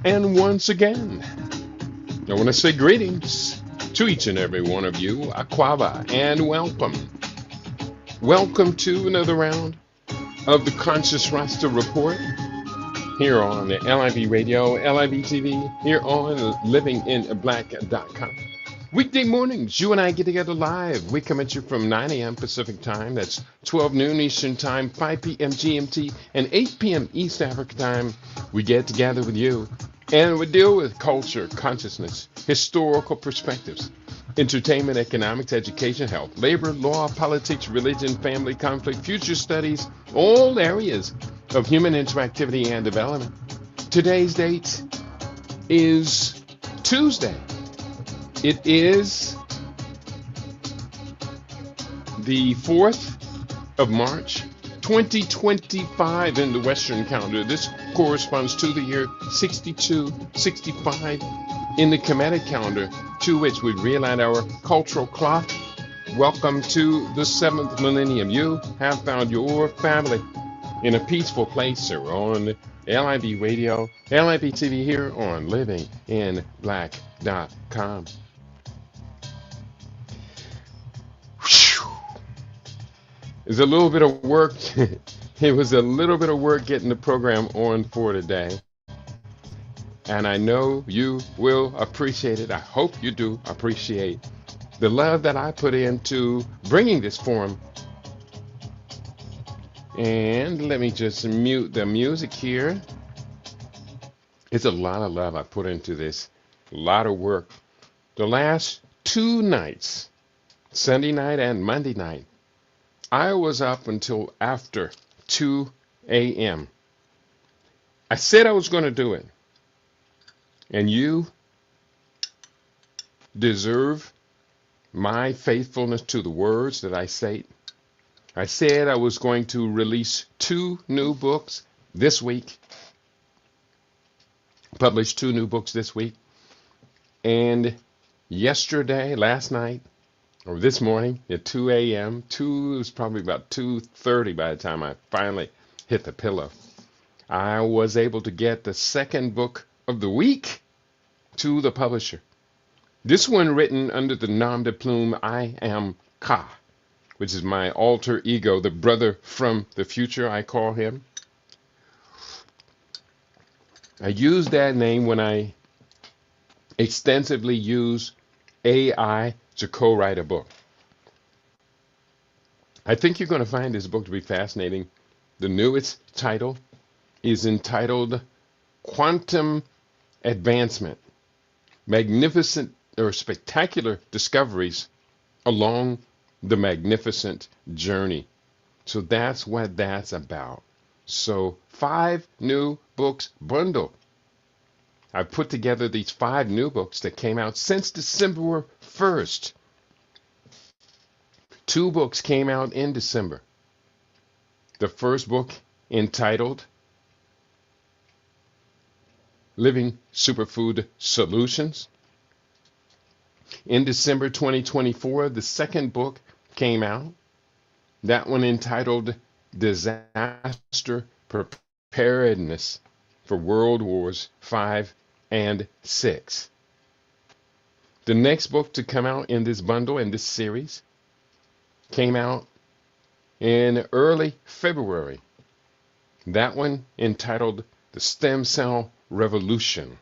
And once again, I want to say greetings to each and every one of you, Aquava, and welcome. Welcome to another round of the Conscious Rasta Report here on the LIV Radio, LIV TV, here on livinginblack.com. Weekday mornings, you and I get together live. We come at you from 9 a.m. Pacific time. That's 12 noon Eastern time, 5 p.m. GMT, and 8 p.m. East Africa time. We get together with you and we deal with culture, consciousness, historical perspectives, entertainment, economics, education, health, labor, law, politics, religion, family, conflict, future studies, all areas of human interactivity and development. Today's date is Tuesday. It is the 4th of March, 2025 in the Western calendar. This corresponds to the year 6265 in the Kemetic calendar, to which we realign our cultural clock. Welcome to the 7th millennium. You have found your family in a peaceful place, sir, on LIV Radio, LIV TV here on livinginblack.com. It's a little bit of work. It was a little bit of work getting the program on for today. And I know you will appreciate it. I hope you do appreciate the love that I put into bringing this forum. And let me just mute the music here. It's a lot of love I put into this. A lot of work. The last two nights, Sunday night and Monday night, I was up until after 2 a.m. I said I was going to do it. And you deserve my faithfulness to the words that I say. I said I was going to release 2 new books this week. Published 2 new books this week. And yesterday, last night, or this morning at 2 a.m., it was probably about 2:30 by the time I finally hit the pillow, I was able to get the second book of the week to the publisher. This one written under the nom de plume I Am Ka, which is my alter ego, the brother from the future, I call him. I use that name when I extensively use AI to co-write a book. I think you're going to find this book to be fascinating. The newest title is entitled Quantum Advancement, Magnificent or Spectacular Discoveries Along the Magnificent Journey. So that's what that's about. So 5 new books bundle. I've put together these 5 new books that came out since December 1st. 2 books came out in December. The first book entitled Living Superfood Solutions. In December 2024, the second book came out. That one entitled Disaster Preparedness for World Wars 5 and 6. The next book to come out in this bundle, in this series, came out in early February. That one entitled The Stem Cell Revolution.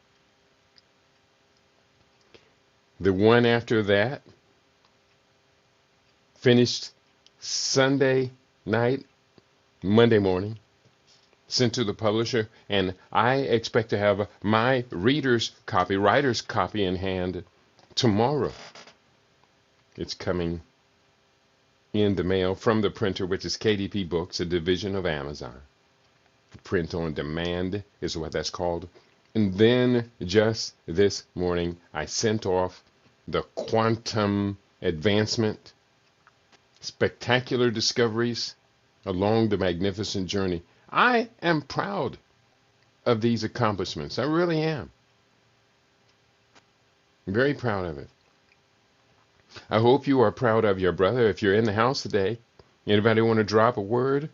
The one after that finished Sunday night, Monday morning, sent to the publisher, and I expect to have my writer's copy in hand tomorrow. It's coming in the mail from the printer, which is KDP Books, a division of Amazon. Print on demand is what that's called. And then just this morning, I sent off the Quantum Advancement, Spectacular Discoveries Along the Magnificent Journey. I am proud of these accomplishments. I really am. I'm very proud of it. I hope you are proud of your brother. If you're in the house today, anybody want to drop a word?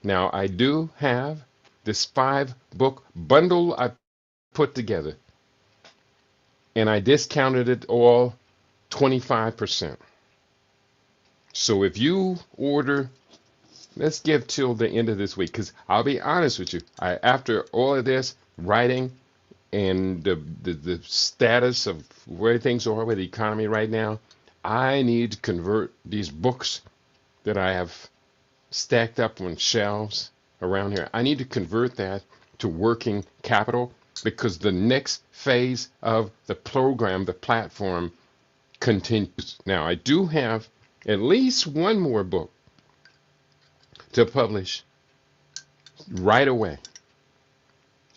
Now, I do have this 5-book bundle I put together, and I discounted it all 25%. So if you order, let's give till the end of this week, because I'll be honest with you, after all of this writing and the status of where things are with the economy right now, I need to convert these books that I have stacked up on shelves around here. I need to convert that to working capital, because the next phase of the program, the platform, continues. Now, I do have at least one more book to publish right away.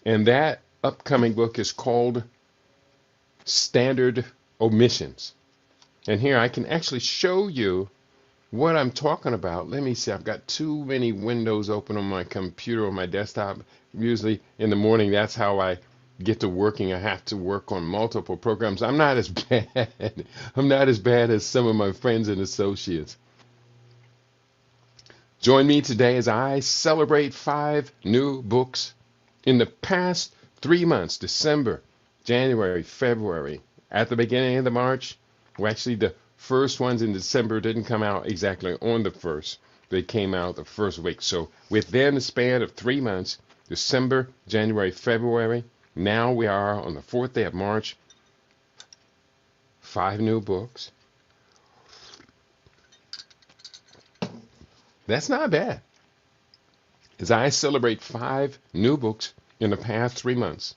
And that upcoming book is called Standard Omissions. And here I can actually show you what I'm talking about. Let me see. I've got too many windows open on my computer, on my desktop. Usually in the morning, that's how I get to working. I have to work on multiple programs. I'm not as bad. I'm not as bad as some of my friends and associates. Join me today as I celebrate 5 new books in the past 3 months, December, January, February. At the beginning of the March, well, actually the first ones in December didn't come out exactly on the 1st. They came out the first week. So within the span of 3 months, December, January, February, now we are on the 4th day of March, 5 new books. That's not bad. As I celebrate 5 new books in the past 3 months.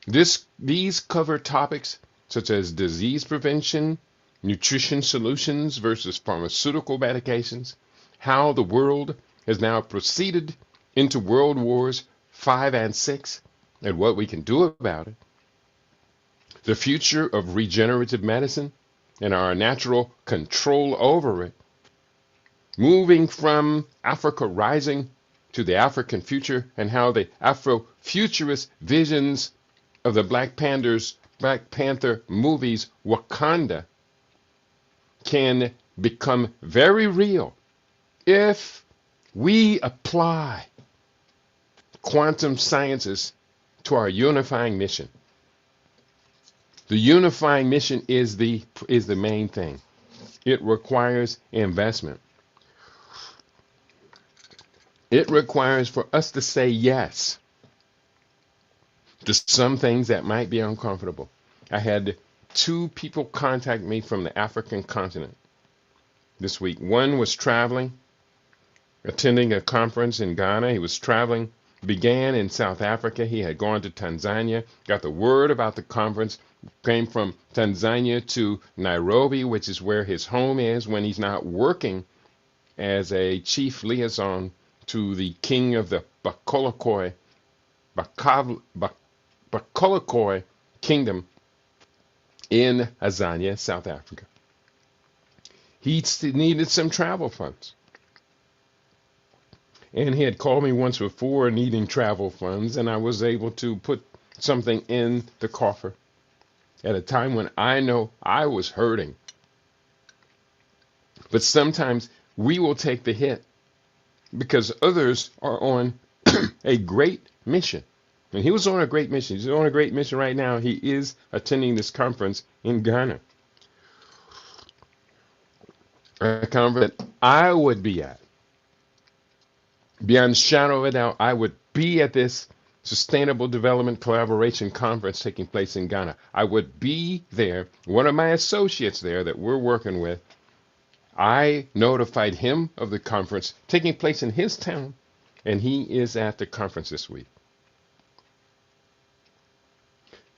These cover topics such as disease prevention, nutrition solutions versus pharmaceutical medications, how the world has now proceeded into World Wars 5 and 6, and what we can do about it, the future of regenerative medicine and our natural control over it, moving from Africa Rising to the African future, and how the Afro-Futurist visions of the Black Panther movies Wakanda can become very real if we apply quantum sciences to our unifying mission. The unifying mission is the main thing. It requires investment. It requires for us to say yes to some things that might be uncomfortable. I had 2 people contact me from the African continent this week. One was traveling, attending a conference in Ghana. He was traveling, began in South Africa. He had gone to Tanzania, got the word about the conference, came from Tanzania to Nairobi, which is where his home is when he's not working as a chief liaison to the king of the Bakolokoi kingdom in Azania, South Africa. He needed some travel funds. And he had called me once before needing travel funds, and I was able to put something in the coffer at a time when I know I was hurting. But sometimes we will take the hit because others are on a great mission. And he was on a great mission. He's on a great mission right now. He is attending this conference in Ghana. A conference that I would be at. Beyond shadow of a doubt, I would be at this Sustainable Development Collaboration Conference taking place in Ghana. I would be there. One of my associates there that we're working with, I notified him of the conference taking place in his town, and he is at the conference this week.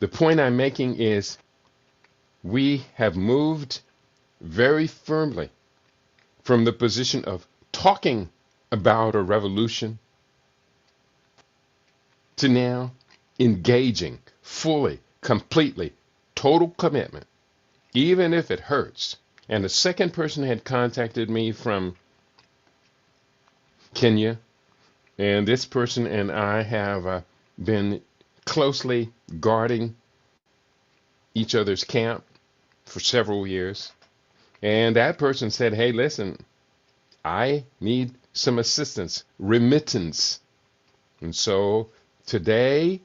The point I'm making is we have moved very firmly from the position of talking about a revolution to now engaging fully, completely, total commitment, even if it hurts. And the second person had contacted me from Kenya, and this person and I have been closely guarding each other's camp for several years. And that person said, hey, listen, I need some assistance, remittance. And so today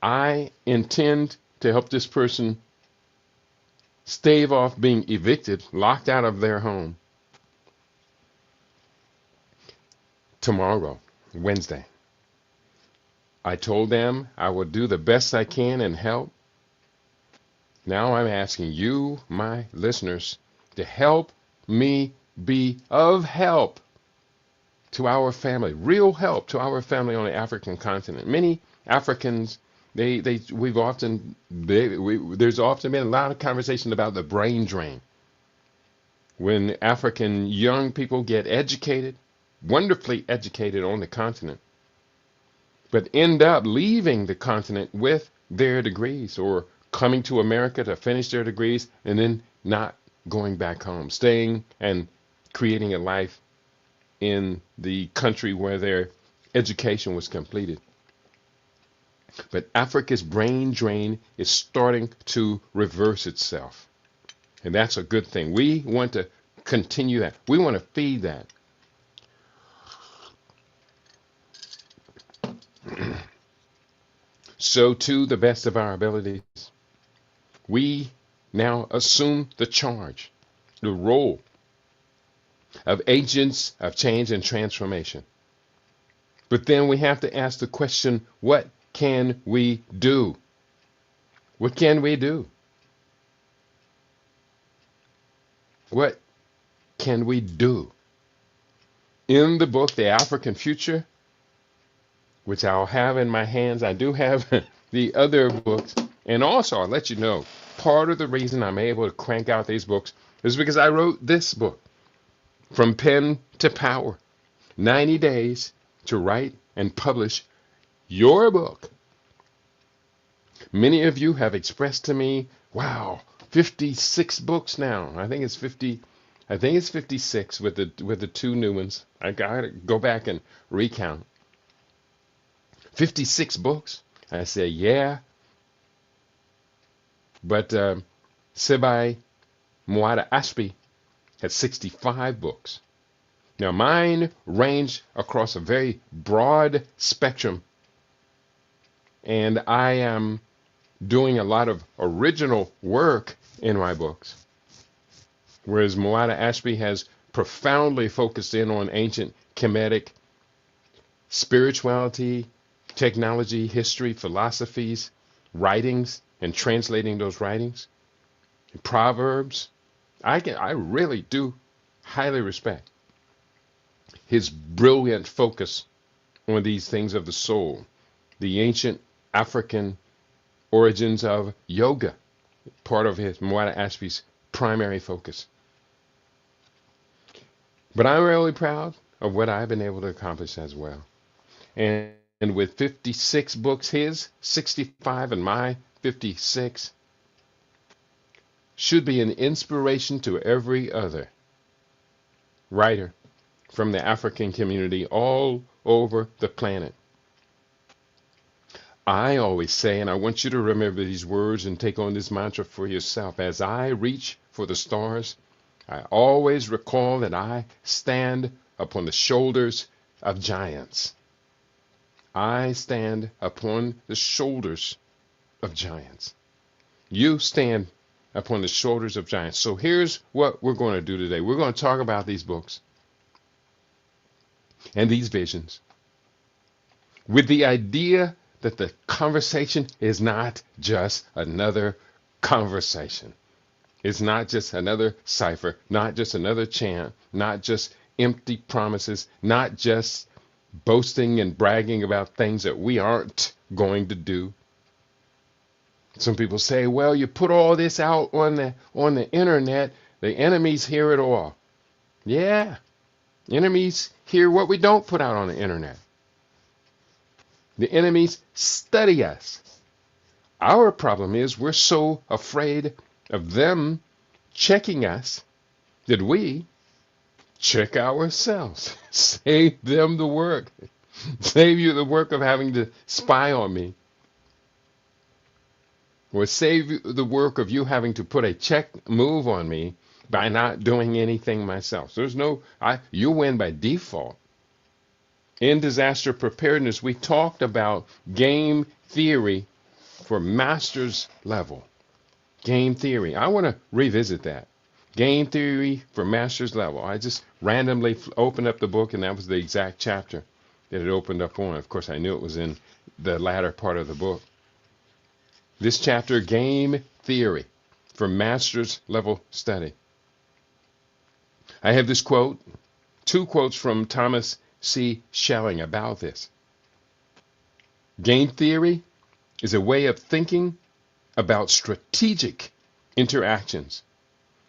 I intend to help this person stave off being evicted, locked out of their home tomorrow, Wednesday. I told them I would do the best I can and help. Now I'm asking you, my listeners, to help me be of help to our family, real help to our family on the African continent. Many Africans, there's often been a lot of conversation about the brain drain. When African young people get educated, wonderfully educated on the continent, but end up leaving the continent with their degrees or coming to America to finish their degrees and then not going back home, staying and creating a life in the country where their education was completed. But Africa's brain drain is starting to reverse itself. And that's a good thing. We want to continue that. We want to feed that. So, to the best of our abilities, we now assume the charge, the role of agents of change and transformation. But then we have to ask the question, what can we do? What can we do? What can we do? In the book, The African Future, which I'll have in my hands, I do have the other books. And also, I'll let you know, part of the reason I'm able to crank out these books is because I wrote this book, From Pen to Power, 90 Days to Write and Publish Your Book. Many of you have expressed to me, wow, 56 books now. I think it's 56 with the two new ones. I gotta go back and recount. 56 books. I say, yeah. But Sebai Mwada Ashby had 65 books. Now mine range across a very broad spectrum, and I am doing a lot of original work in my books, whereas Mwada Ashby has profoundly focused in on ancient Kemetic spirituality, technology, history, philosophies, writings, and translating those writings. Proverbs. I really do highly respect his brilliant focus on these things of the soul, the ancient African origins of yoga, part of his Mwada Ashby's primary focus. But I'm really proud of what I've been able to accomplish as well. And with 56 books, his 65 and my 56 should be an inspiration to every other writer from the African community all over the planet. I always say, and I want you to remember these words and take on this mantra for yourself, as I reach for the stars, I always recall that I stand upon the shoulders of giants. I stand upon the shoulders of giants. You stand upon the shoulders of giants. So here's what we're going to do today. We're going to talk about these books and these visions with the idea that the conversation is not just another conversation. It's not just another cipher, not just another chant, not just empty promises, not just boasting and bragging about things that we aren't going to do. Some people say, well, you put all this out on the internet, the enemies hear it all. Yeah, enemies hear what we don't put out on the internet. The enemies study us. Our problem is we're so afraid of them checking us that we check ourselves. Save them the work. Save you the work of having to spy on me. Or save you the work of you having to put a check move on me by not doing anything myself. There's no, you win by default. In disaster preparedness, we talked about game theory for master's level. Game theory. I want to revisit that. Game theory for master's level. I just randomly opened up the book, and that was the exact chapter that it opened up on. Of course, I knew it was in the latter part of the book. This chapter, game theory for master's level study. I have this quote, two quotes from Thomas C. Schelling about this. Game theory is a way of thinking about strategic interactions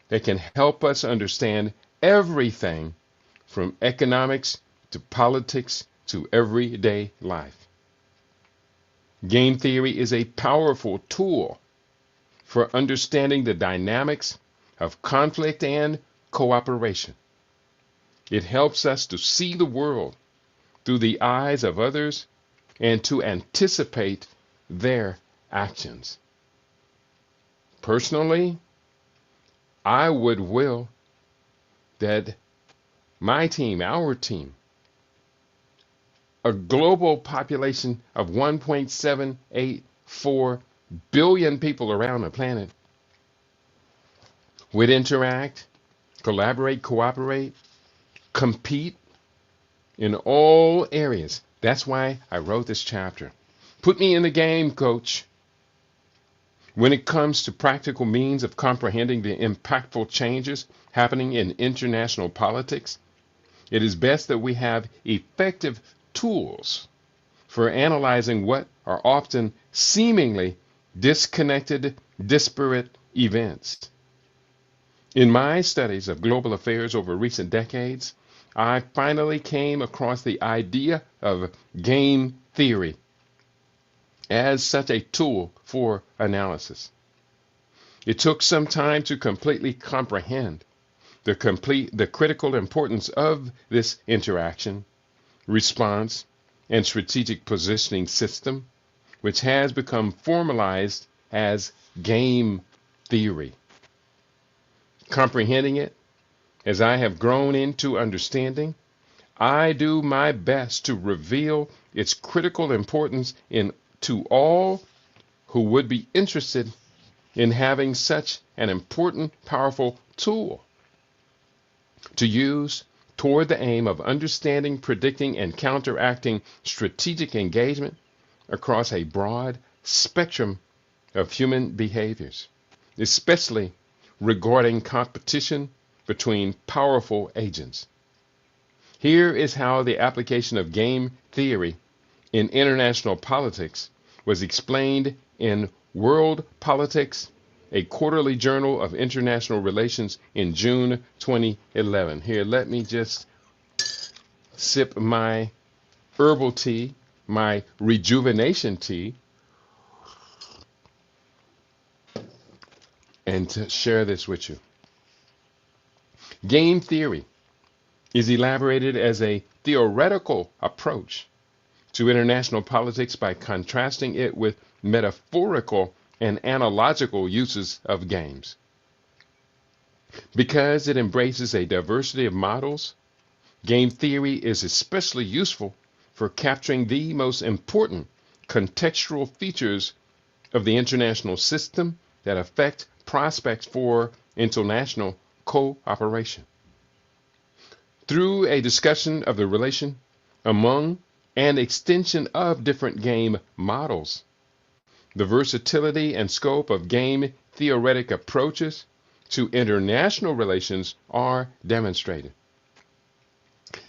that can help us understand everything from economics to politics to everyday life. Game theory is a powerful tool for understanding the dynamics of conflict and cooperation. It helps us to see the world through the eyes of others and to anticipate their actions. Personally, I would will that my team, our team, a global population of 1.784 billion people around the planet, would interact, collaborate, cooperate, compete in all areas. That's why I wrote this chapter. Put me in the game, coach. When it comes to practical means of comprehending the impactful changes happening in international politics, it is best that we have effective tools for analyzing what are often seemingly disconnected, disparate events. In my studies of global affairs over recent decades, I finally came across the idea of game theory as such a tool for analysis. It took some time to completely comprehend the critical importance of this interaction, response, and strategic positioning system, which has become formalized as game theory. Comprehending it, as I have grown into understanding, I do my best to reveal its critical importance to all who would be interested in having such an important, powerful tool to use toward the aim of understanding, predicting, and counteracting strategic engagement across a broad spectrum of human behaviors, especially regarding competition between powerful agents. Here is how the application of game theory in international politics was explained in World Politics, a quarterly journal of international relations in June 2011. Here, let me just sip my herbal tea, my rejuvenation tea, and to share this with you. Game theory is elaborated as a theoretical approach to international politics by contrasting it with metaphorical and analogical uses of games. Because it embraces a diversity of models, game theory is especially useful for capturing the most important contextual features of the international system that affect prospects for international cooperation. Through a discussion of the relation among and extension of different game models, the versatility and scope of game theoretic approaches to international relations are demonstrated.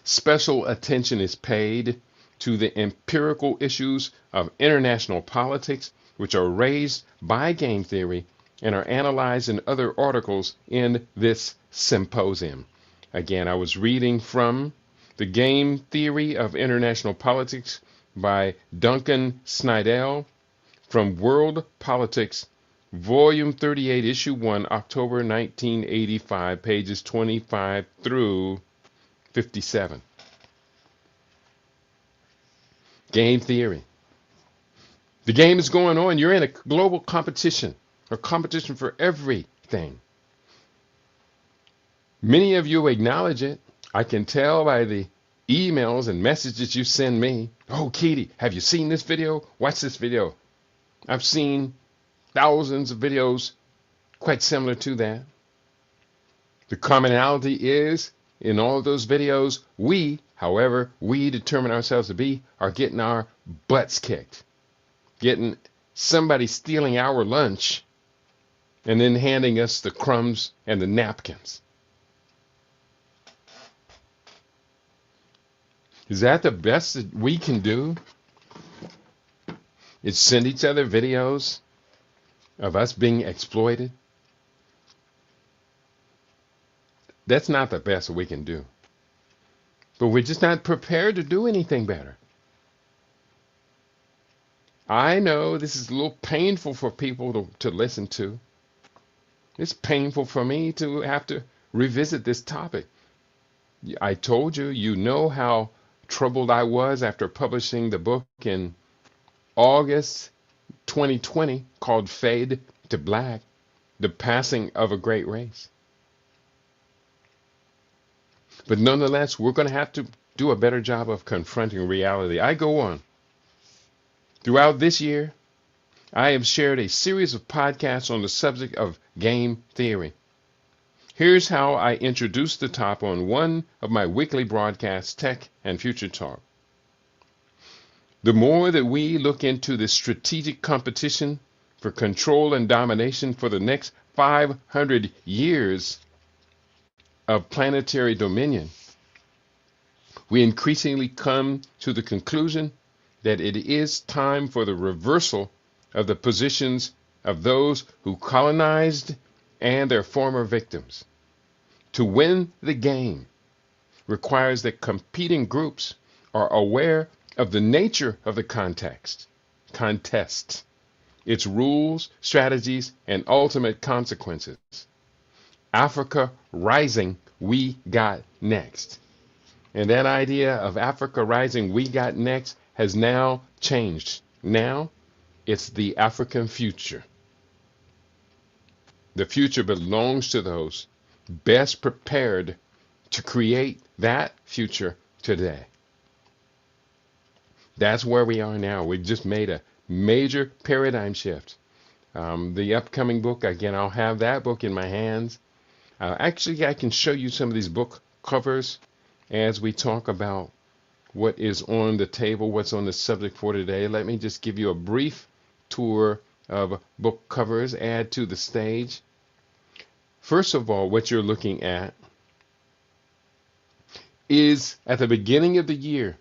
Special attention is paid to the empirical issues of international politics, which are raised by game theory and are analyzed in other articles in this symposium. Again, I was reading from The Game Theory of International Politics by Duncan Snydell from World Politics, Volume 38, Issue 1, October 1985, pages 25 through 57. Game theory. The game is going on. You're in a global competition, or competition for everything. Many of you acknowledge it. I can tell by the emails and messages you send me. Oh, Katie, have you seen this video? Watch this video. I've seen thousands of videos quite similar to that. The commonality is in all of those videos, we, however we determine ourselves to be, are getting our butts kicked, getting somebody stealing our lunch and then handing us the crumbs and the napkins. Is that the best that we can do? Is send each other videos of us being exploited? That's not the best we can do. But we're just not prepared to do anything better. I know this is a little painful for people to listen to. It's painful for me to have to revisit this topic. I told you, you know how troubled I was after publishing the book in August 2020 called Fade to Black, The Passing of a Great Race. But nonetheless, we're going to have to do a better job of confronting reality. I go on. Throughout this year, I have shared a series of podcasts on the subject of game theory. Here's how I introduced the top on one of my weekly broadcasts, Tech and Future Talk. The more that we look into the strategic competition for control and domination for the next 500 years of planetary dominion, we increasingly come to the conclusion that it is time for the reversal of the positions of those who colonized and their former victims. To win the game requires that competing groups are aware of the nature of the contest, its rules, strategies, and ultimate consequences. Africa rising, we got next. And that idea of Africa rising, we got next has now changed. Now it's the African future. The future belongs to those best prepared to create that future today. That's where we are now. We've just made a major paradigm shift. The upcoming book, again, I'll have that book in my hands. Actually, I can show you some of these book covers as we talk about what is on the table, what's on the subject for today. Let me just give you a brief tour of book covers, add to the stage. First of all, what you're looking at is at the beginning of the year,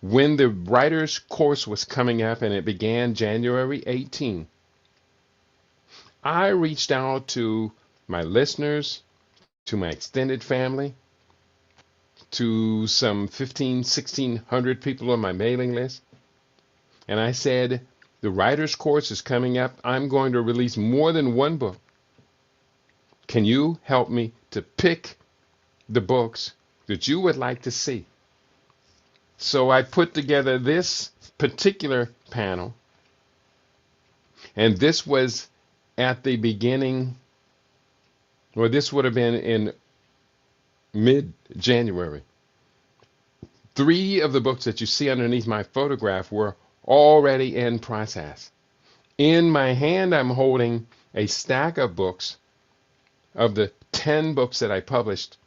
when the writer's course was coming up and it began January 18, I reached out to my listeners, to my extended family, to some 1,600 people on my mailing list. And I said, the writer's course is coming up. I'm going to release more than one book. Can you help me to pick the books that you would like to see? So I put together this particular panel, and this was at the beginning, or this would have been in mid-January. 3 of the books that you see underneath my photograph were already in process. In my hand, I'm holding a stack of books of the 10 books that I published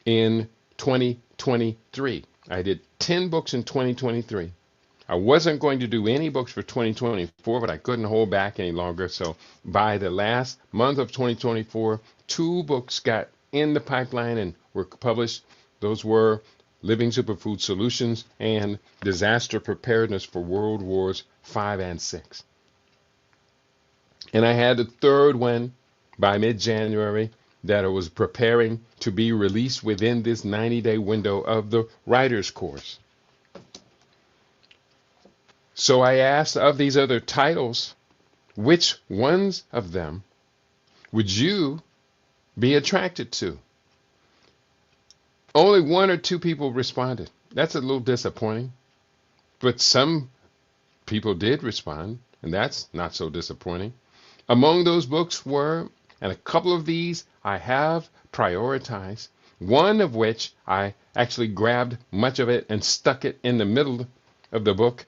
in 2023. I did 10 books in 2023. I wasn't going to do any books for 2024, but I couldn't hold back any longer. So by the last month of 2024, 2 books got in the pipeline and were published. Those were Living Superfood Solutions and Disaster Preparedness for World Wars 5 and 6. And I had a third one by mid-January that I was preparing to be released within this 90-day window of the writer's course. So I asked, of these other titles, which ones of them would you be attracted to? Only 1 or 2 people responded. That's a little disappointing. But some people did respond, and that's not so disappointing. Among those books were, and a couple of these I have prioritized, one of which I actually grabbed much of it and stuck it in the middle of the book,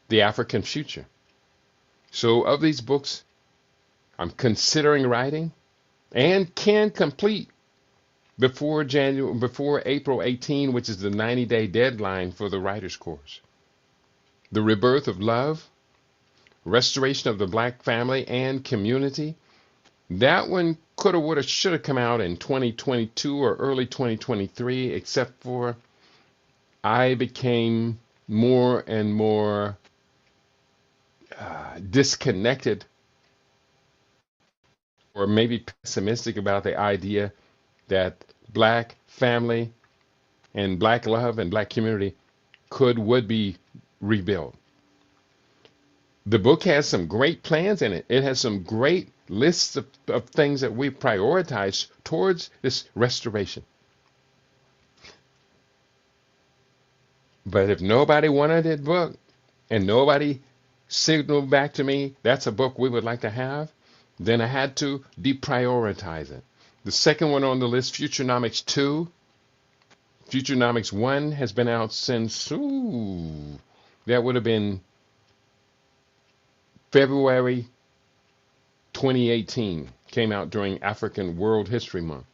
The African Future. So of these books I'm considering writing and can complete before April 18, which is the 90-day deadline for the writer's course. The Rebirth of Love, Restoration of the Black Family and Community. That one coulda, woulda, shoulda come out in 2022 or early 2023, except for I became more and more disconnected or maybe pessimistic about the idea that black family and black love and black community would be rebuilt. The book has some great plans in it. It has some great lists of things that we prioritize towards this restoration. But if nobody wanted that book and nobody signaled back to me that's a book we would like to have, then I had to deprioritize it. The second one on the list, Futurenomics 2. Futurenomics 1 has been out since, that would have been February 2018. Came out during African World History Month.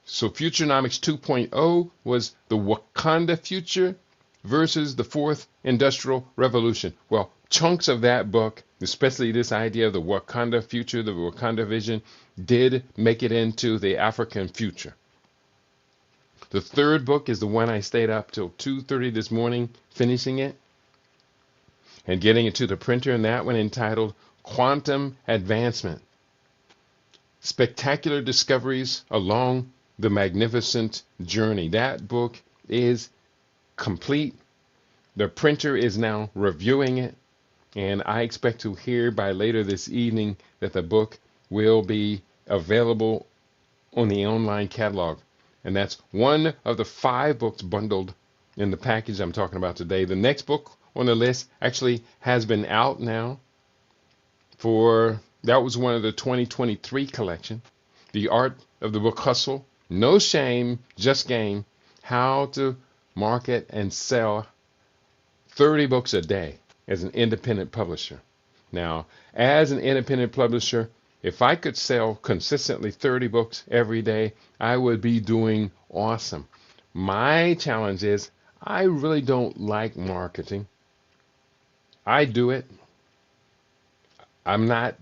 So Futurenomics 2.0 was the Wakanda future versus the fourth industrial revolution. Well, chunks of that book, especially this idea of the Wakanda future, the Wakanda vision, did make it into the African future. The third book is the one I stayed up till 2:30 this morning finishing it and getting it to the printer, and that one entitled Quantum Advancement. Spectacular Discoveries Along the Magnificent Journey. That book is complete. The printer is now reviewing it, and I expect to hear by later this evening that the book will be available on the online catalog. And that's one of the 5 books bundled in the package I'm talking about today. The next book on the list actually has been out now that was one of the 2023 collection. The Art of the Book Hustle. No shame, just game. How to market and sell 30 books a day as an independent publisher. Now, as an independent publisher, if I could sell consistently 30 books every day, I would be doing awesome. My challenge is I really don't like marketing. I do it. I'm not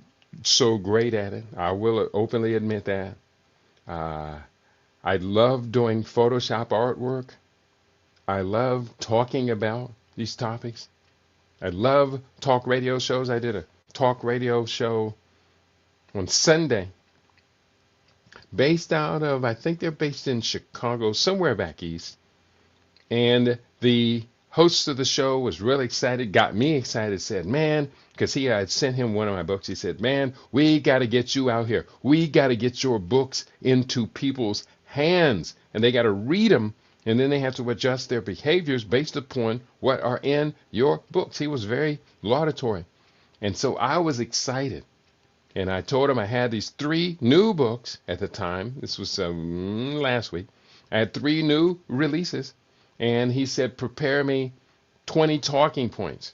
so great at it. I will openly admit that. I love doing Photoshop artwork. I love talking about these topics. I love talk radio shows. I did a talk radio show on Sunday based out of, I think they're based in Chicago, somewhere back east. And the host of the show was really excited, got me excited, said, man, because I had sent him one of my books. He said, man, we got to get you out here. We got to get your books into people's hands, and they got to read them, and then they have to adjust their behaviors based upon what are in your books. He was very laudatory. And so I was excited. And I told him I had these 3 new books at the time. This was last week. I had 3 new releases. And he said, prepare me 20 talking points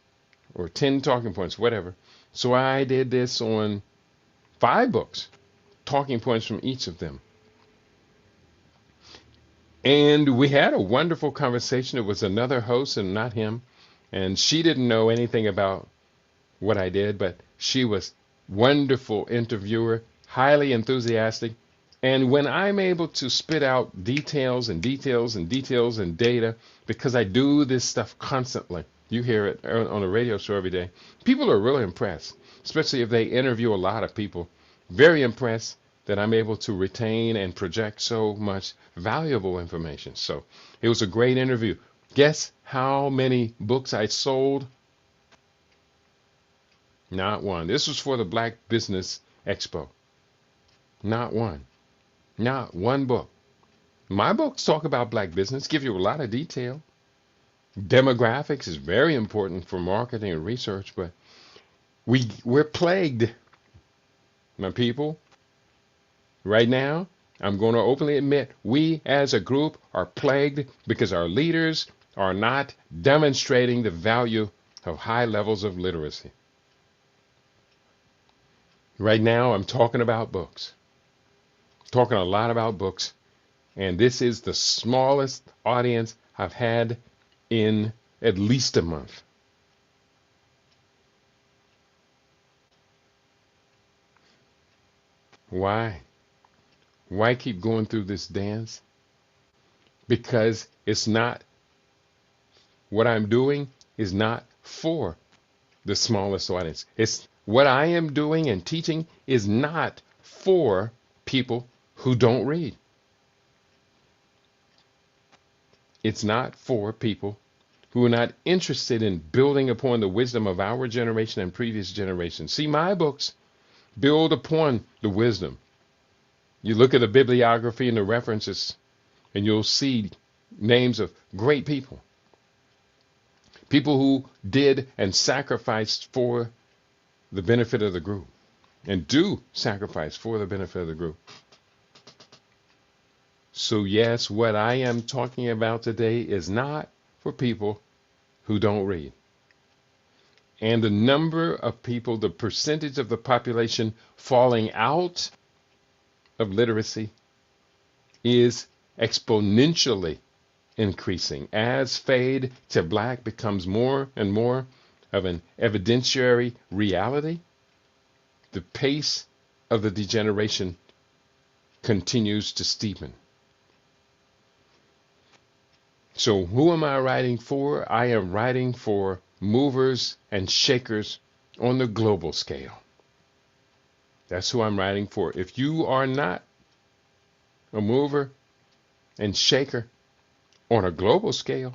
or 10 talking points, whatever. So I did this on 5 books, talking points from each of them. And we had a wonderful conversation. It was another host and not him. And she didn't know anything about what I did, but she was wonderful interviewer, highly enthusiastic. And when I'm able to spit out details and details and details and data, because I do this stuff constantly, you hear it on a radio show every day, people are really impressed, especially if they interview a lot of people. Very impressed that I'm able to retain and project so much valuable information. So it was a great interview. Guess how many books I sold? Not one. This was for the Black Business Expo. Not one. Not one book. My books talk about black business, give you a lot of detail. Demographics is very important for marketing and research, but we're plagued, my people. Right now, I'm going to openly admit we as a group are plagued because our leaders are not demonstrating the value of high levels of literacy. Right now, I'm talking about books, talking a lot about books, and this is the smallest audience I've had in at least a month. Why? Why keep going through this dance? Because it's not, what I'm doing is not for the smallest audience. It's what I am doing and teaching is not for people who don't read. It's not for people who are not interested in building upon the wisdom of our generation and previous generations. See, my books build upon the wisdom. You look at the bibliography and the references, and you'll see names of great people. People who did and sacrificed for the benefit of the group, and do sacrifice for the benefit of the group. So yes, what I am talking about today is not for people who don't read. And the number of people, the percentage of the population falling out of literacy is exponentially increasing as fade to black becomes more and more of an evidentiary reality. The pace of the degeneration continues to steepen. So who am I writing for? I am writing for movers and shakers on the global scale. That's who I'm writing for. If you are not a mover and shaker on a global scale,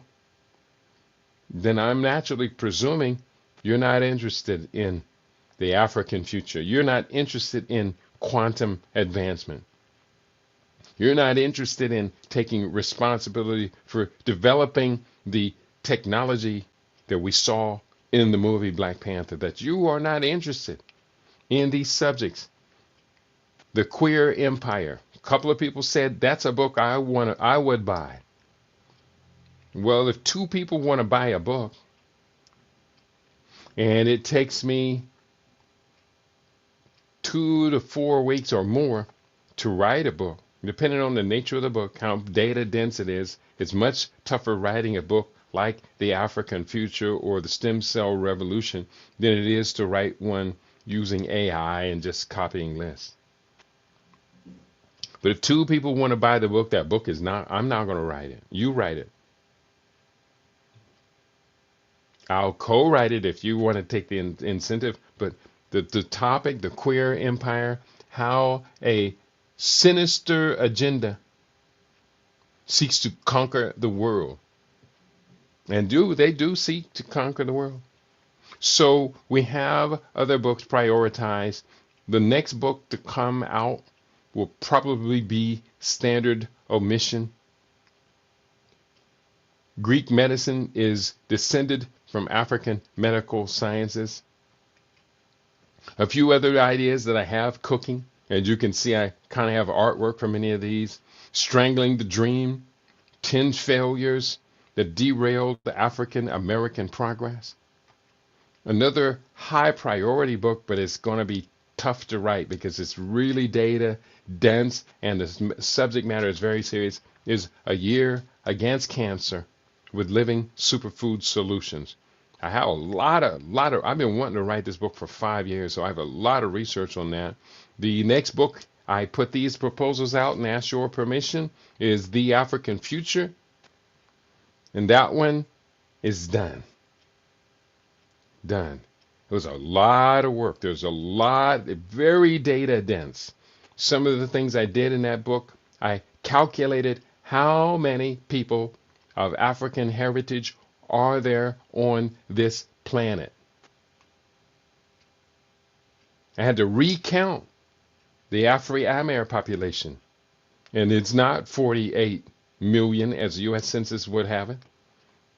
then I'm naturally presuming you're not interested in the African future. You're not interested in quantum advancement. You're not interested in taking responsibility for developing the technology that we saw in the movie Black Panther, that you are not interested in these subjects. The Queer Empire. A couple of people said that's a book I would buy. Well, if two people want to buy a book and it takes me 2 to 4 weeks or more to write a book, depending on the nature of the book, how data dense it is, it's much tougher writing a book like The African Future or The Stem Cell Revolution than it is to write one using AI and just copying lists. But if two people want to buy the book, that book is not, I'm not going to write it. You write it. I'll co-write it if you want to take the incentive. But the topic, the queer empire, how a sinister agenda seeks to conquer the world. And they do seek to conquer the world. So we have other books prioritized. The next book to come out will probably be Standard Omission. Greek medicine is descended from African medical sciences. A few other ideas that I have cooking. As you can see, I kind of have artwork for many of these. Strangling the Dream, 10 Failures that Derailed the African American Progress. Another high priority book, but it's going to be tough to write because it's really data dense and the subject matter is very serious, is A Year Against Cancer with Living Superfood Solutions. I have I've been wanting to write this book for 5 years, so I have a lot of research on that. The next book, I put these proposals out and ask your permission, is The African Future. And that one is done. Done. It was a lot of work. There's a lot, very data dense. Some of the things I did in that book, I calculated how many people of African heritage are there on this planet. I had to recount the Afro-Amer population. And it's not 48 million as the U.S. Census would have it.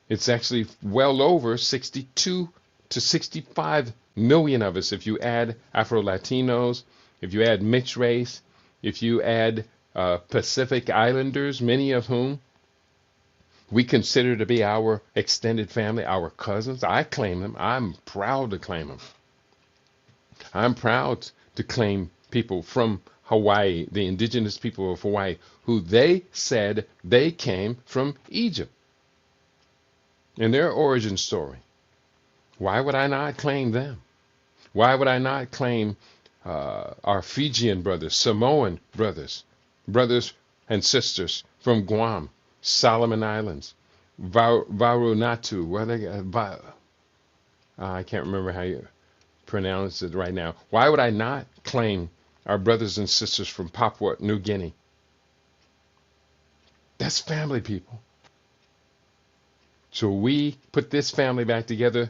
It's actually well over 62 to 65 million of us if you add Afro-Latinos, if you add mixed race, if you add Pacific Islanders, many of whom we consider to be our extended family, our cousins. I claim them. I'm proud to claim them. I'm proud to claim people from Hawaii, the indigenous people of Hawaii, who they said they came from Egypt in their origin story. Why would I not claim them? Why would I not claim our Fijian brothers, Samoan brothers, brothers and sisters from Guam, Solomon Islands, Vanuatu, I can't remember how you pronounce it right now. Why would I not claim our brothers and sisters from Papua New Guinea? That's family, people. So we put this family back together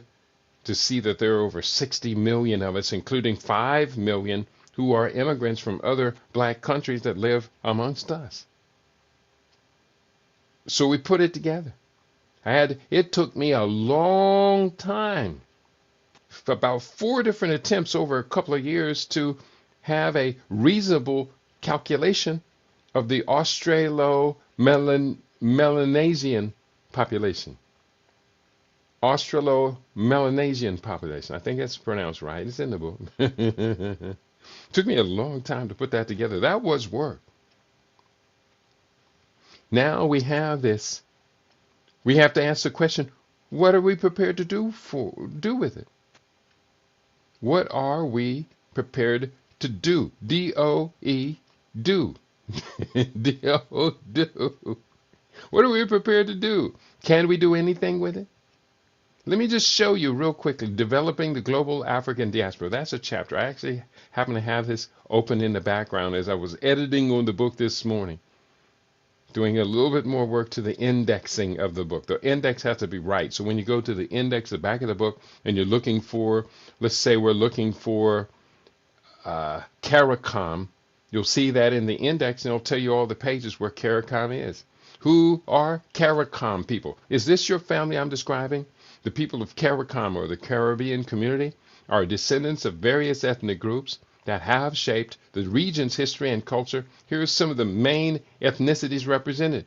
to see that there are over 60 million of us, including 5 million who are immigrants from other black countries that live amongst us. So we put it together. It took me a long time, about 4 different attempts over a couple of years, to have a reasonable calculation of the Australo-Melanesian population. Australo-Melanesian population. I think that's pronounced right. It's in the book. Took me a long time to put that together. That was work. Now we have this. We have to ask the question, what are we prepared to do with it? What are we prepared to do? D-O-E, do. D-O, do. What are we prepared to do? Can we do anything with it? Let me just show you real quickly, Developing the Global African Diaspora. That's a chapter. I actually happen to have this open in the background as I was editing on the book this morning, doing a little bit more work to the indexing of the book. The index has to be right. So when you go to the index, the back of the book, and you're looking for, let's say we're looking for CARICOM, you'll see that in the index, and it'll tell you all the pages where CARICOM is. Who are CARICOM people? Is this your family I'm describing? The people of CARICOM, or the Caribbean community, are descendants of various ethnic groups that have shaped the region's history and culture. Here are some of the main ethnicities represented.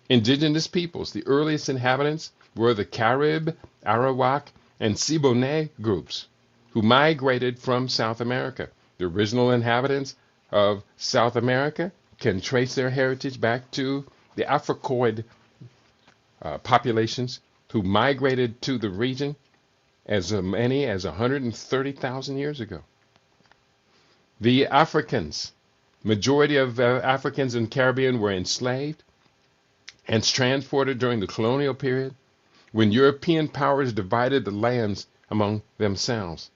Indigenous peoples. The earliest inhabitants were the Carib, Arawak, and Siboney groups, who migrated from South America. The original inhabitants of South America can trace their heritage back to the Africoid populations who migrated to the region as many as 130,000 years ago. The Africans, majority of Africans in the Caribbean were enslaved and transported during the colonial period when European powers divided the lands among themselves.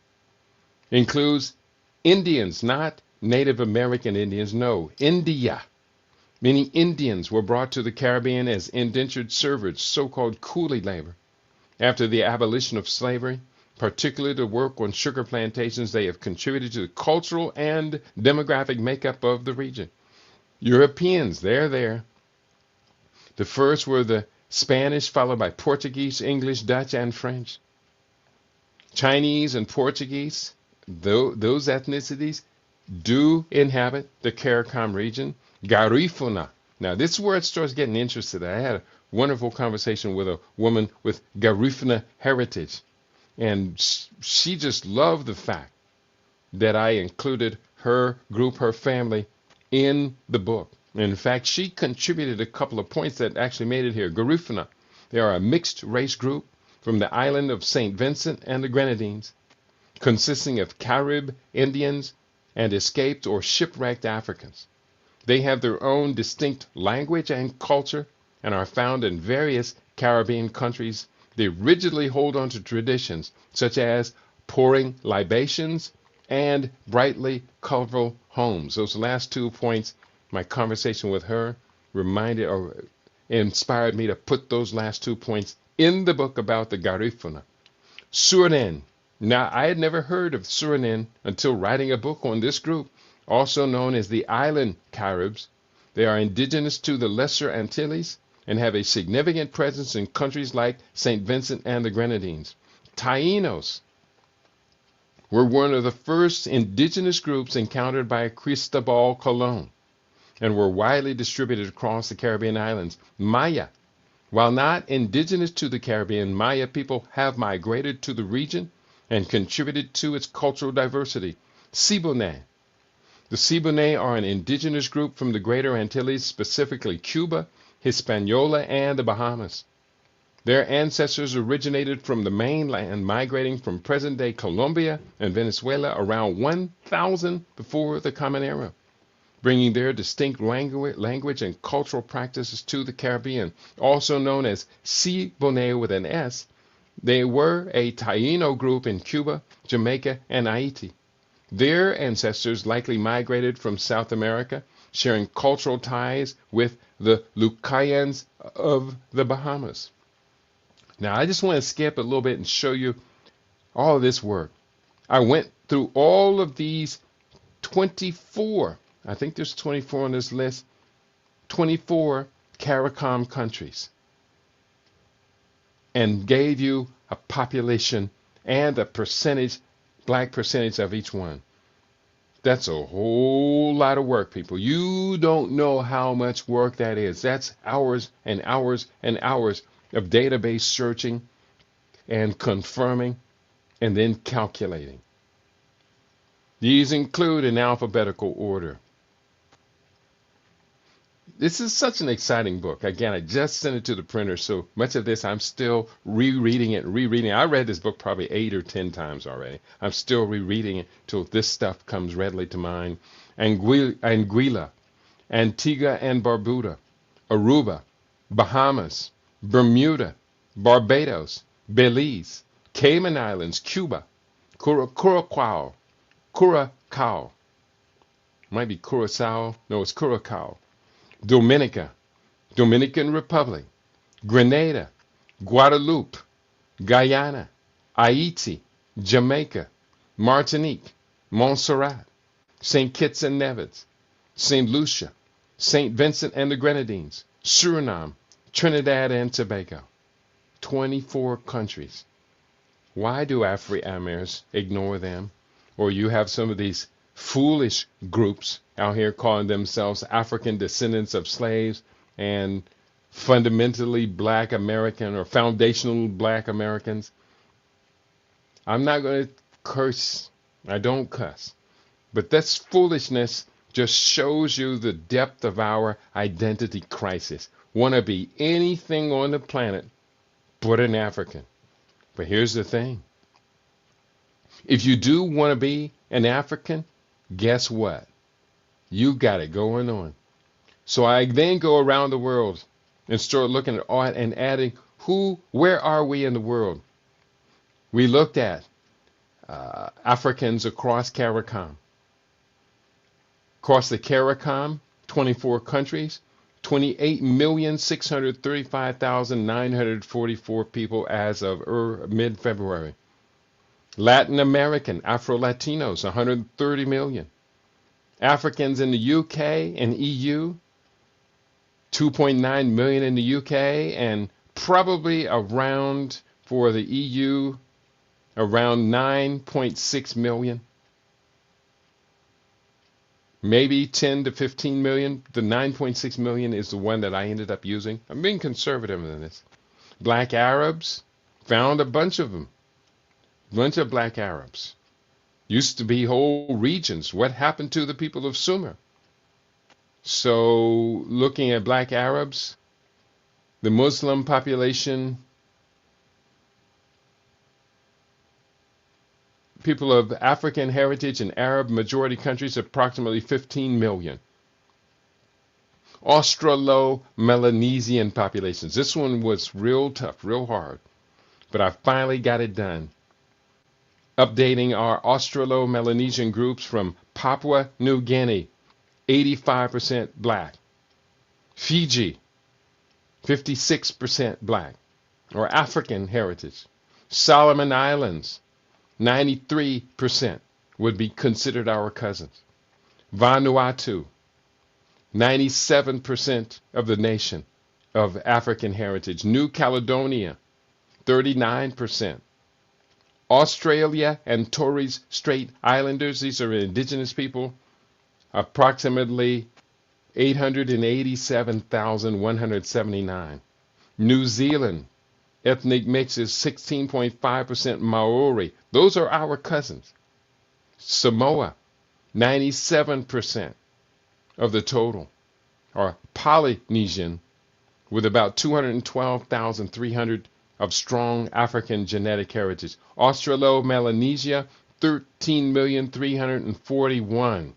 Includes Indians, not Native American Indians, no, India. Many Indians were brought to the Caribbean as indentured servants, so-called coolie labor. After the abolition of slavery, particularly to work on sugar plantations, they have contributed to the cultural and demographic makeup of the region. Europeans, they're there. The first were the Spanish, followed by Portuguese, English, Dutch, and French. Chinese and Portuguese, those ethnicities do inhabit the CARICOM region. Garifuna. Now, this is where it starts getting interested. I had a wonderful conversation with a woman with Garifuna heritage, and she just loved the fact that I included her group, her family, in the book. In fact, she contributed a couple of points that actually made it here. Garifuna. They are a mixed race group from the island of St. Vincent and the Grenadines, consisting of Carib Indians and escaped or shipwrecked Africans. They have their own distinct language and culture and are found in various Caribbean countries. They rigidly hold on to traditions such as pouring libations and brightly colorful homes. Those last 2 points, my conversation with her reminded or inspired me to put those last 2 points in the book about the Garifuna. Suriname. Now, I had never heard of Suriname until writing a book on this group, also known as the Island Caribs. They are indigenous to the Lesser Antilles and have a significant presence in countries like St. Vincent and the Grenadines. Taínos were one of the first indigenous groups encountered by Cristobal Colon and were widely distributed across the Caribbean islands. Maya. While not indigenous to the Caribbean, Maya people have migrated to the region and contributed to its cultural diversity. Siboney. The Siboney are an indigenous group from the Greater Antilles, specifically Cuba, Hispaniola, and the Bahamas. Their ancestors originated from the mainland, migrating from present-day Colombia and Venezuela around 1000 before the Common Era, bringing their distinct language and cultural practices to the Caribbean. Also known as Siboney with an S, they were a Taino group in Cuba, Jamaica, and Haiti. Their ancestors likely migrated from South America, sharing cultural ties with the Lucayans of the Bahamas. Now, I just want to skip a little bit and show you all of this work. I went through all of these 24, I think there's 24 on this list, 24 CARICOM countries, and gave you a population and a percentage, black percentage of each one. That's a whole lot of work, people. You don't know how much work that is. That's hours and hours and hours of database searching and confirming and then calculating. These include in alphabetical order. This is such an exciting book. Again, I just sent it to the printer, so much of this I'm still rereading it. I read this book probably 8 or 10 times already. I'm still rereading it till this stuff comes readily to mind. Anguilla, Antigua and Barbuda, Aruba, Bahamas, Bermuda, Barbados, Belize, Cayman Islands, Cuba, Curacao, might be Curacao, no, it's Curacao, Dominica, Dominican Republic, Grenada, Guadeloupe, Guyana, Haiti, Jamaica, Martinique, Montserrat, St. Kitts and Nevis, St. Lucia, St. Vincent and the Grenadines, Suriname, Trinidad and Tobago. 24 countries. Why do Afri-Amers ignore them? Or you have some of these foolish groups out here calling themselves African descendants of slaves and fundamentally black American or foundational black Americans. I'm not going to curse. I don't cuss. But this foolishness just shows you the depth of our identity crisis. Want to be anything on the planet but an African. But here's the thing. If you do want to be an African, guess what? You got it going on. So I then go around the world and start looking at art and adding where are we in the world? We looked at Africans across CARICOM. Across the CARICOM, 24 countries, 28,635,944 people as of mid-February. Latin American, Afro-Latinos, 130 million. Africans in the UK and EU, 2.9 million in the UK, and probably around, for the EU, around 9.6 million. Maybe 10 to 15 million. The 9.6 million is the one that I ended up using. I'm being conservative in this. Black Arabs, found a bunch of them. Bunch of black Arabs. Used to be whole regions. What happened to the people of Sumer? So looking at black Arabs, the Muslim population, people of African heritage in Arab majority countries, approximately 15 million. Australo-Melanesian populations. This one was real tough, real hard, but I finally got it done. Updating our Australo-Melanesian groups from Papua New Guinea, 85% black. Fiji, 56% black, or African heritage. Solomon Islands, 93% would be considered our cousins. Vanuatu, 97% of the nation of African heritage. New Caledonia, 39%. Australia and Torres Strait Islanders, these are indigenous people, approximately 887,179. New Zealand, ethnic mix is 16.5% Maori. Those are our cousins. Samoa, 97% of the total are Polynesian, with about 212,300 of strong African genetic heritage. Australo-Melanesia, 13,341,000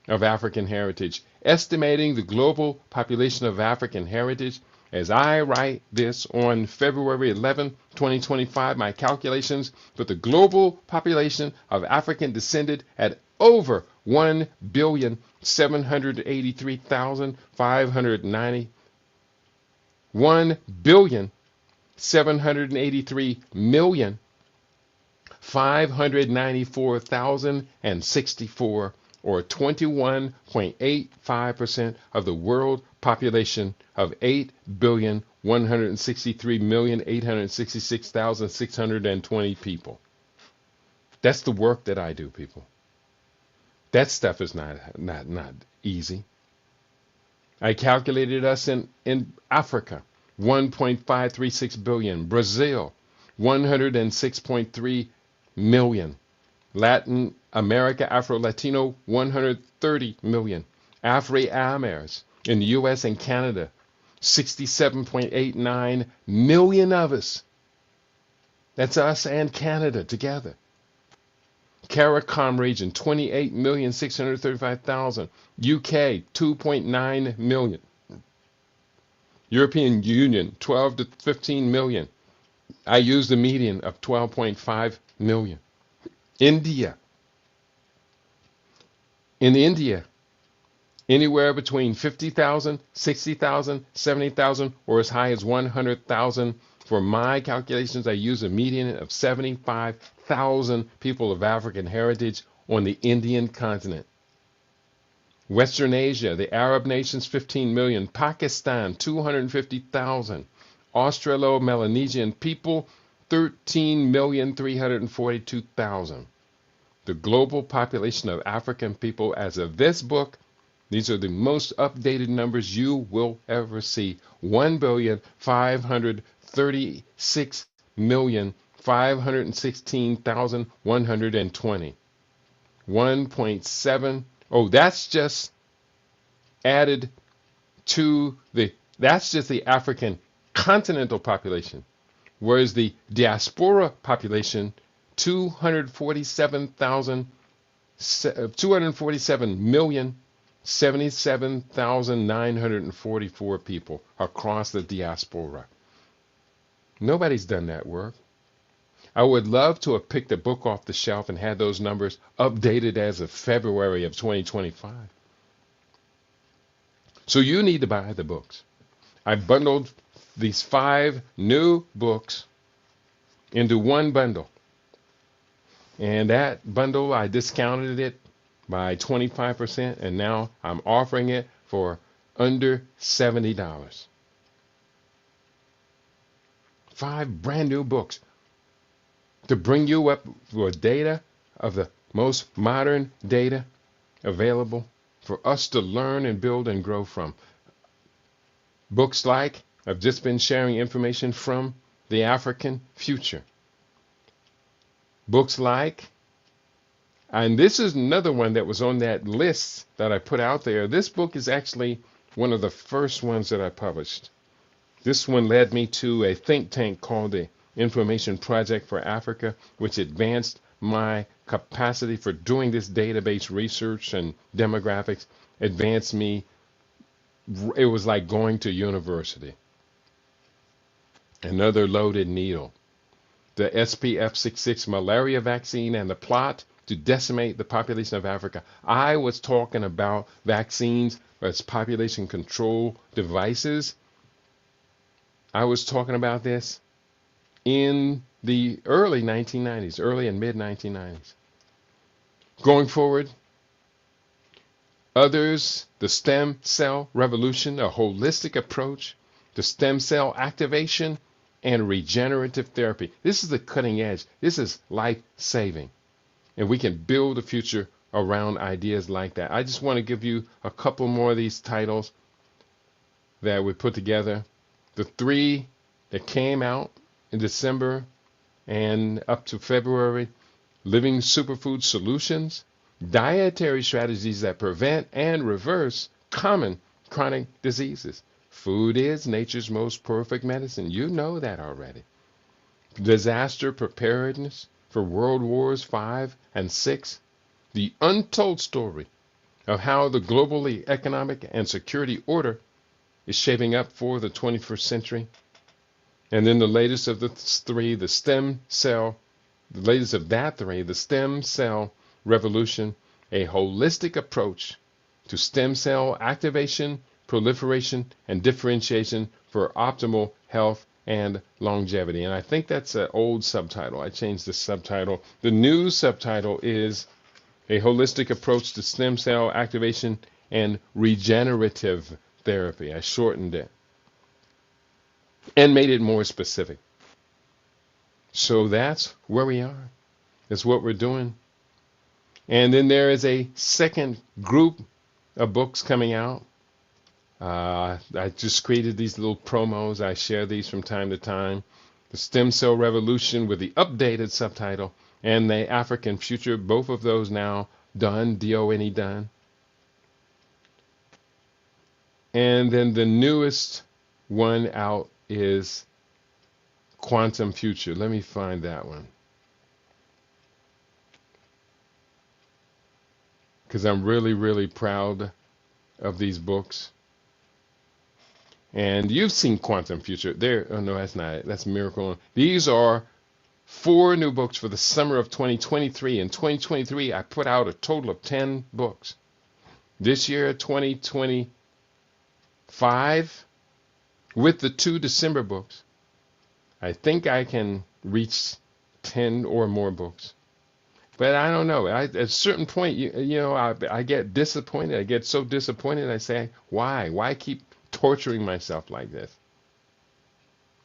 of African heritage. Estimating the global population of African heritage, as I write this on February 11, 2025, my calculations for the global population of African descended at over 1,783,590. 1,783,594,064, or 21.85% of the world population of 8,163,866,620 people. That's the work that I do, people. That stuff is not easy. I calculated us in Africa, 1.536 billion. Brazil, 106.3 million. Latin America, Afro-Latino, 130 million. Afri-Amers in the U.S. and Canada, 67.89 million of us. That's us and Canada together. CARICOM region, 28,635,000. UK, 2.9 million. European Union, 12 to 15 million. I use the median of 12.5 million. India. In India, anywhere between 50,000, 60,000, 70,000, or as high as 100,000. For my calculations, I use a median of 75,000 people of African heritage on the Indian continent. Western Asia, the Arab nations, 15 million. Pakistan, 250,000. Australo-Melanesian people, 13,342,000. The global population of African people as of this book, these are the most updated numbers you will ever see. 1,536,516,120. 1.7. Oh, that's just added to that's just the African continental population. Whereas the diaspora population, 247,077,944 people across the diaspora. Nobody's done that work. I would love to have picked a book off the shelf and had those numbers updated as of February of 2025. So you need to buy the books. I bundled these 5 new books into one bundle. And that bundle, I discounted it by 25%, and now I'm offering it for under $70. 5 brand new books to bring you up with data of the most modern data available for us to learn and build and grow from. Books like, I've just been sharing information from the African Future. Books like, and this is another one that was on that list that I put out there. This book is actually one of the first ones that I published. This one led me to a think tank called the Information Project for Africa, which advanced my capacity for doing this database research and demographics, advanced me. It was like going to university. Another loaded needle. The SPF 66 malaria vaccine and the plot to decimate the population of Africa. I was talking about vaccines as population control devices. I was talking about this in the early 1990s, early and mid 1990s. Going forward, others, the stem cell revolution, a holistic approach to stem cell activation and regenerative therapy. This is the cutting edge. This is life-saving. And we can build a future around ideas like that. I just want to give you a couple more of these titles that we put together. The 3 that came out in December and up to February: Living Superfood Solutions, dietary strategies that prevent and reverse common chronic diseases. Food is nature's most perfect medicine. You know that already. Disaster preparedness for World Wars V and VI. The untold story of how the global economic and security order is shaping up for the 21st century. And then the latest of the three, the latest of that three, the stem cell revolution, a holistic approach to stem cell activation, proliferation, and differentiation for optimal health and longevity. And I think that's an old subtitle. I changed the subtitle. The new subtitle is a holistic approach to stem cell activation and regenerative therapy. I shortened it and made it more specific. So that's where we are. That's what we're doing. And then there is a second group of books coming out. I just created these little promos. I share these from time to time. The Stem Cell Revolution with the updated subtitle and the African Future. Both of those now done, D-O-N-E done. And then the newest one out is Quantum Future. Let me find that one, because I'm really, really proud of these books. And you've seen Quantum Future. There, oh no, that's not it. That's Miracle. These are 4 new books for the summer of 2023. In 2023, I put out a total of 10 books. This year, 2025, with the 2 December books, I think I can reach 10 or more books. But I don't know. At a certain point, I get disappointed. I get so disappointed. I say, why? Why keep torturing myself like this?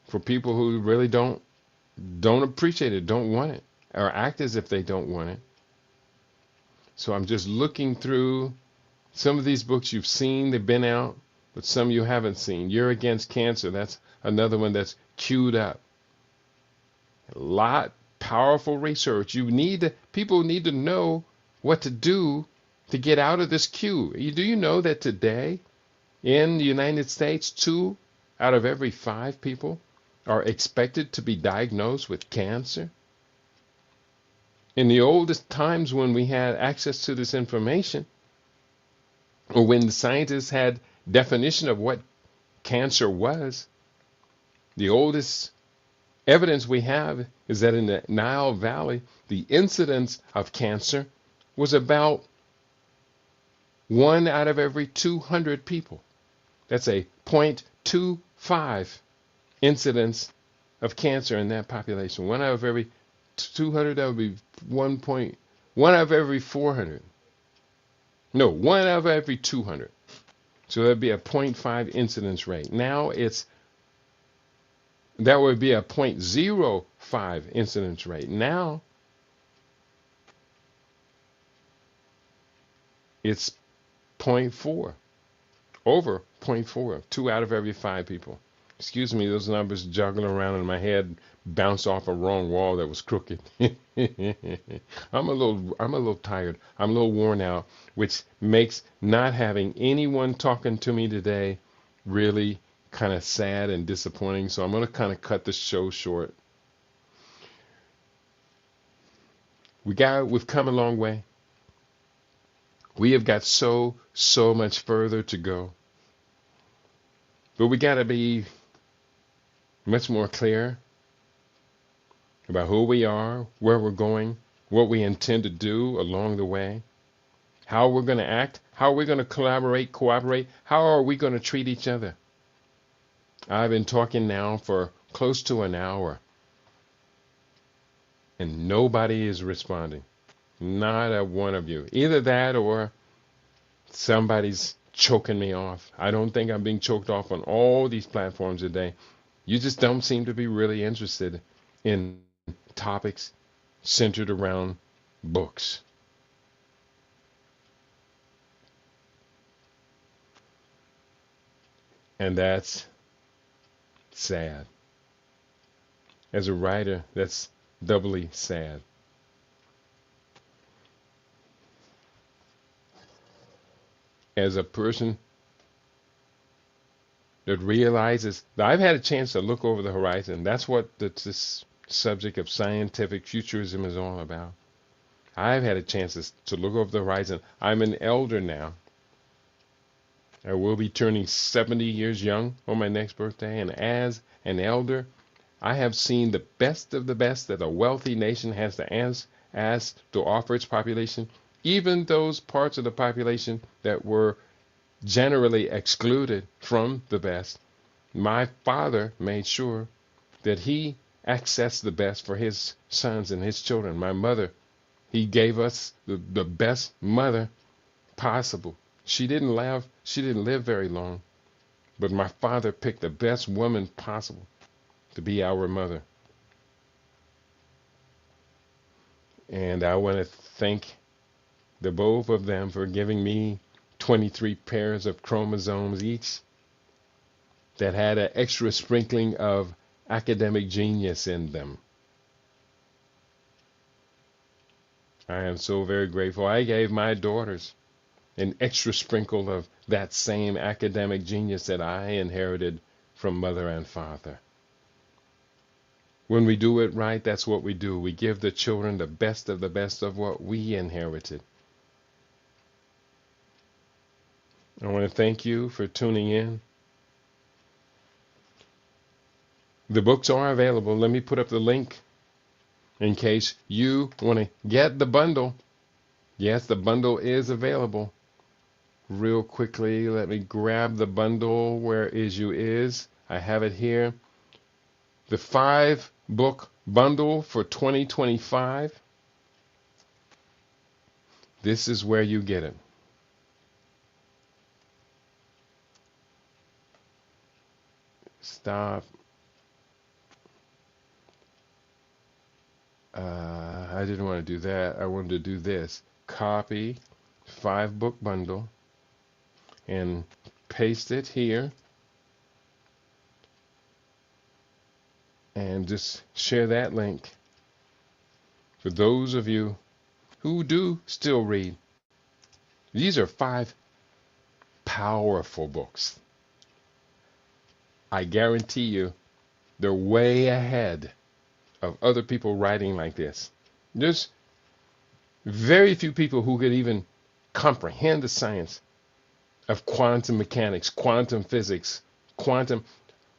For people who really don't appreciate it, don't want it, or act as if they don't want it. So I'm just looking through some of these books you've seen. They've been out, but some you haven't seen. You're Against Cancer. That's another one that's queued up. A lot powerful research. People need to know what to do to get out of this queue. Do you know that today in the United States, 2 out of every 5 people are expected to be diagnosed with cancer? In the oldest times when we had access to this information, or when the scientists had definition of what cancer was, the oldest evidence we have is that in the Nile Valley, the incidence of cancer was about 1 out of every 200 people. That's a 0.25 incidence of cancer in that population. 1 out of every 200, that would be 1 out of every 400. No, 1 out of every 200. So that'd be a 0.5 incidence rate. Now that would be a 0.05 incidence rate. Now it's 0.4, over 0.4, 2 out of every 5 people. Excuse me, those numbers juggling around in my head bounced off a wrong wall that was crooked. I'm a little tired. I'm a little worn out, which makes not having anyone talking to me today really kind of sad and disappointing. So I'm going to kind of cut the show short. We've come a long way. We have got so much further to go. But we got to be much more clear about who we are, where we're going, what we intend to do along the way, how we're going to act, how we're going to collaborate, cooperate, how are we going to treat each other. I've been talking now for close to an hour, and nobody is responding. Not a one of you. Either that or somebody's choking me off. I don't think I'm being choked off on all these platforms today. You just don't seem to be really interested in topics centered around books. And that's sad. As a writer, that's doubly sad. as a person that realizes that I've had a chance to look over the horizon. That's what this subject of scientific futurism is all about. I've had a chance to look over the horizon. I'm an elder now. I will be turning 70 years young on my next birthday. And as an elder, I have seen the best of the best that a wealthy nation has to ask to offer its population, even those parts of the population that were generally excluded from the best. My father made sure that he accessed the best for his sons and his children. My mother, he gave us the best mother possible. She didn't live very long, but my father picked the best woman possible to be our mother. And I want to thank the both of them for giving me 23 pairs of chromosomes each that had an extra sprinkling of academic genius in them. I am so very grateful. I gave my daughters an extra sprinkle of that same academic genius that I inherited from mother and father. When we do it right, that's what we do. We give the children the best of what we inherited. I want to thank you for tuning in. The books are available. Let me put up the link in case you want to get the bundle. Yes, the bundle is available. Real quickly, let me grab the bundle where is you is. I have it here. The 5-book bundle for 2025. This is where you get it. Stop. I didn't want to do that. I wanted to do this. Copy 5-book bundle and paste it here. And just share that link for those of you who do still read. These are 5 powerful books. I guarantee you they're way ahead of other people writing like this. There's very few people who could even comprehend the science of quantum mechanics, quantum physics, quantum.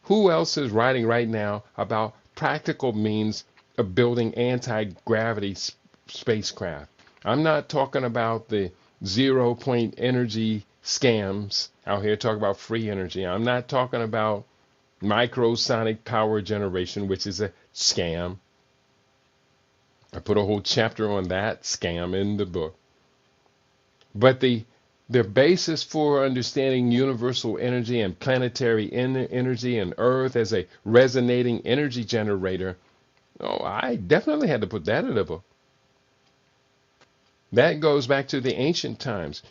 Who else is writing right now about practical means of building anti-gravity spacecraft? I'm not talking about the 0-point energy scams out here talking about free energy. I'm not talking about microsonic power generation, which is a scam. I put a whole chapter on that scam in the book. But the basis for understanding universal energy and planetary energy and Earth as a resonating energy generator, oh, I definitely had to put that in the book. That goes back to the ancient times.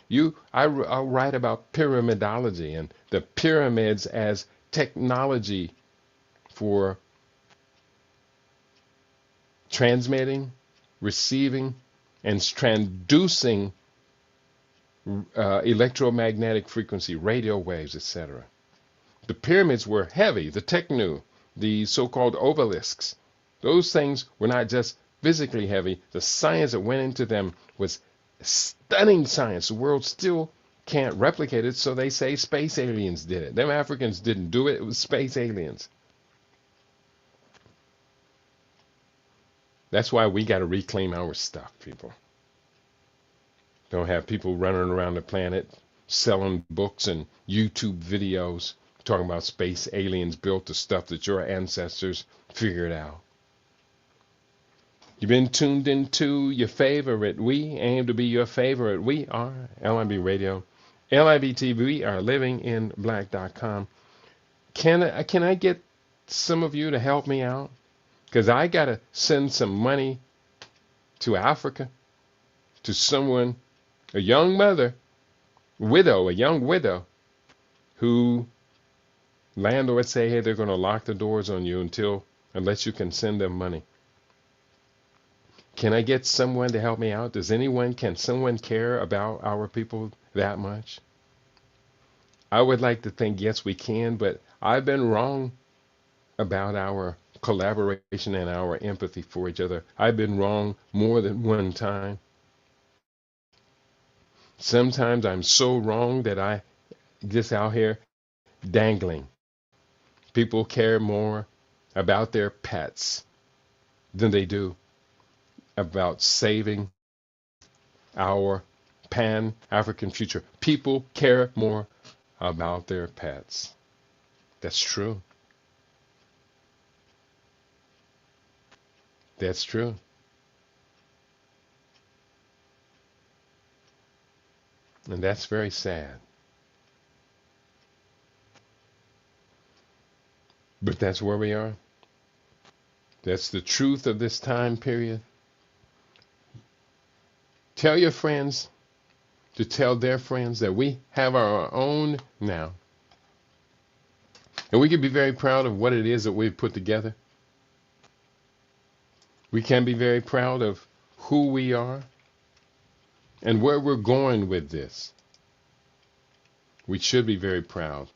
I'll write about pyramidology and the pyramids as technology for transmitting, receiving, and transducing electromagnetic frequency, radio waves, etc. The pyramids were heavy, the technu, the so-called obelisks. Those things were not just physically heavy. The science that went into them was stunning science. The world still can't replicate it, so they say space aliens did it. Them Africans didn't do it. It was space aliens. That's why we got to reclaim our stuff, people. Don't have people running around the planet selling books and YouTube videos talking about space aliens built the stuff that your ancestors figured out. You've been tuned into your favorite. We aim to be your favorite. We are LIB Radio, LIB TV, our livinginblack.com. Can I get some of you to help me out? Because I got to send some money to Africa, to someone, a young mother, a young widow, who landlords say, hey, they're going to lock the doors on you unless you can send them money. Can I get someone to help me out? Can someone care about our people that much? I would like to think, yes, we can, but I've been wrong about our collaboration and our empathy for each other. I've been wrong more than one time. Sometimes I'm so wrong that I just out here dangling. People care more about their pets than they do about saving our Pan African future. People care more about their pets. That's true. That's true. And that's very sad. But that's where we are. That's the truth of this time period. Tell your friends to tell their friends that we have our own now. And we can be very proud of what it is that we've put together. We can be very proud of who we are and where we're going with this. We should be very proud.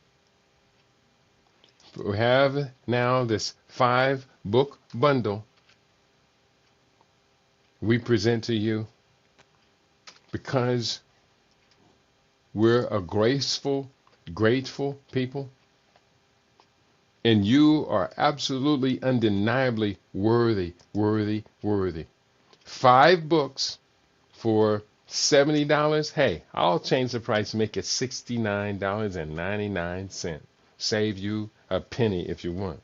We have now this 5-book bundle we present to you because we're a graceful, grateful people. And you are absolutely, undeniably worthy, worthy, worthy. 5 books for $70. Hey, I'll change the price, make it $69.99. Save you a penny if you want.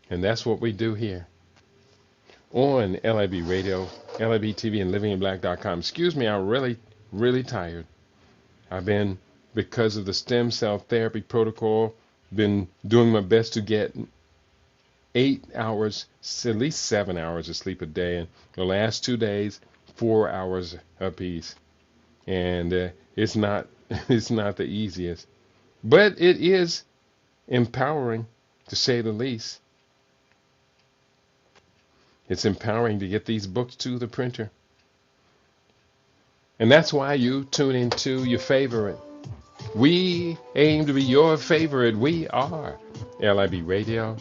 And that's what we do here on LIB Radio, LIB TV, and livinginblack.com. Excuse me, I'm really, really tired. I've been, because of the stem cell therapy protocol, been doing my best to get 8 hours, at least 7 hours of sleep a day. And the last 2 days, 4 hours apiece. And it's not the easiest, but it is empowering, to say the least. It's empowering to get these books to the printer. And that's why you tune into your favorite. We aim to be your favorite. We are LIB Radio,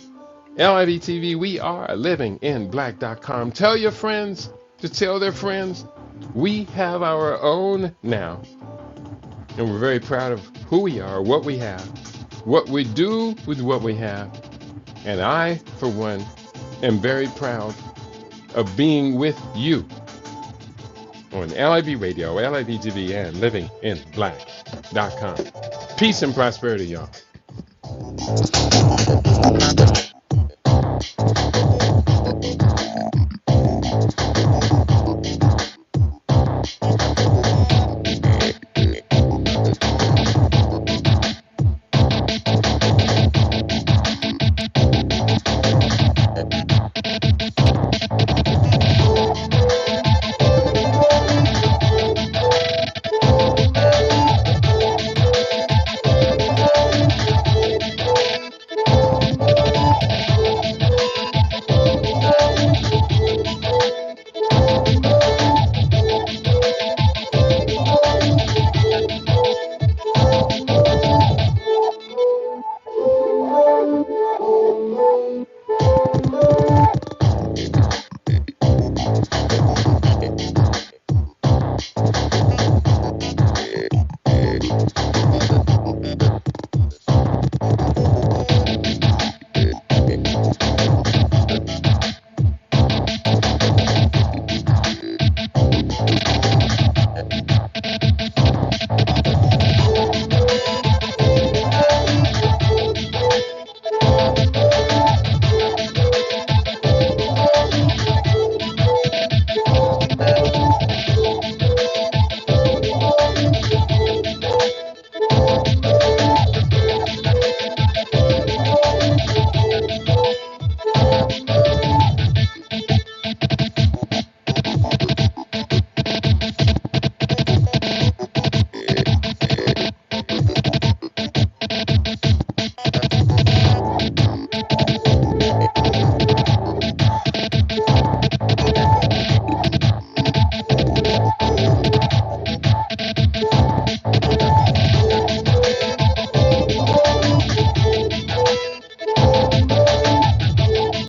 LIB TV. We are livinginblack.com. Tell your friends to tell their friends. We have our own now. And we're very proud of who we are, what we have, what we do with what we have. And I, for one, am very proud of being with you on LIB Radio, LIB TV, and livinginblack.com. Peace and prosperity, y'all.